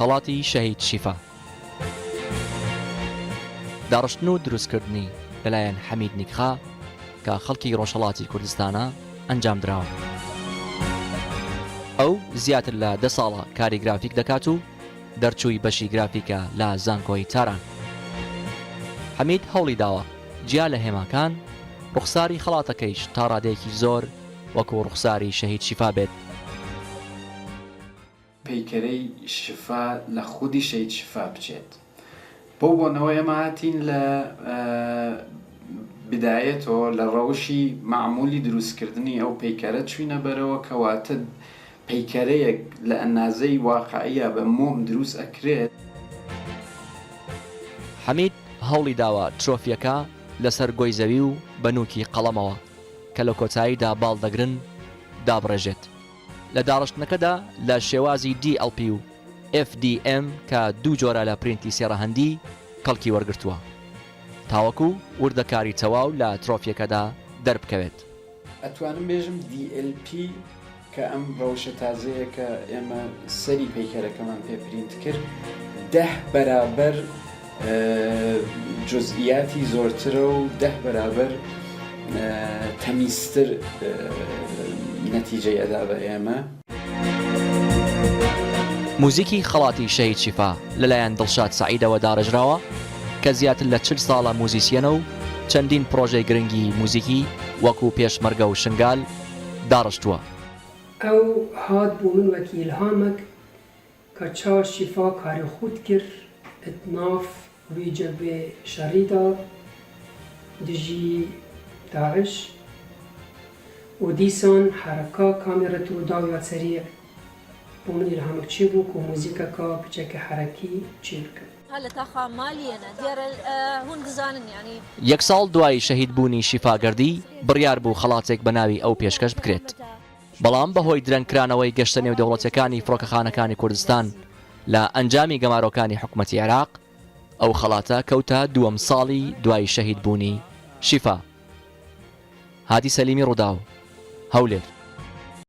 خەڵاتی شەهید شیفا. داڕشتن و دروستکردنی لەلایەن حەمید نیکخا کە خەڵکی ڕۆژهەڵاتی کوردستانە ئەنجام درراوە. ئەو زیاتر لە 10 ساڵە کاری گرافیک دەکات و دەرچووی بەشی گرافیکە لە زانکۆی تاران. حەمید هەوڵی داوە جیا لە هێماکان ڕوخساری خەڵاتەکەیش تا ڕادەیەکی زۆر وەکو ڕوخساری شەهید شیفا بێت. پەیکەرەی شفا لە خودی شەهید شیفا بچێت. بۆ بۆنەوە ئێمە هاتین لە بدایەتەوە لە ڕەوشی معمولی دروستکردنی ئەو پەیکەرە چوینە بەرەوە کەواتە پەیکەرەیەک لە ئەندازەی واقعیە بە مۆم دروست ئەکرێت. حەمید هەوڵی داوە ترۆفیەکە لەسەر گۆی زەوی و بەنووکی قەڵەمەوە کە لە کۆتاییدا باڵ دەگرن دابڕێژێت. لە داڕشتنەکەدا لە شێوازی DLP و FDM کە دوو جۆرە لە پرینتی سێڕەهەندی کەڵکی وەرگرتووە تاوەکو وردەکاری تەواو لە ترۆفیەکەدا دەربکەوێت. ئەتوانم بێژم DLP کە ئەم ڕەوشە تازەیە کە ئێمە سەری پەیکەرەکەمان پێ پرینت کرد 10 بەرابەر جزئیاتی زۆرترە و 10 بەرابەر تەمیزتر نەتیجەی ئەدا بە ئێمە. موزیکی خەڵاتی شەهید شیفا لەلایەن دڵشاد سەعیدەوە داڕێژراوە کە زیاتر لە 40 ساڵە موزیسیەنە و چەندین پرۆژەی گرنگی موزیکی وەکو پێشمەرگە و شنگال داڕشتووە. ئەو هات بۆ من وەکی ئیلهامێک کە چاو شیفا کاری خود کرد ئەتناف روی جەبێ شەڕیدا دژی داعش و دیسان حرەکە کامێرەت و داویات سەریە بۆ من ئیلهامێک چی بوو کە موزیکەکە بچەکە حرەکی چی بکە. هلا تاخا مالينا ديال هون دزانن يعني 1 ساڵ دوای شەهید بوونی شیفاگەردی بڕیار بوو خەڵاتێک بەناوی ئەو پێشکەش بکرێت. بەڵام بەهۆی درەنگکرانەوەی گەشتە نێودەوڵەتیەکانی فڕۆکەخانەکانی کوردستان لە ئەنجامی گەمارۆکانی حکوومەتی عێراق ئەو خەڵاتە کەوتە دووەم ساڵی دوای شەهید بوونی شیفا. هادی سەلیمی ڕووداو، هەولێر.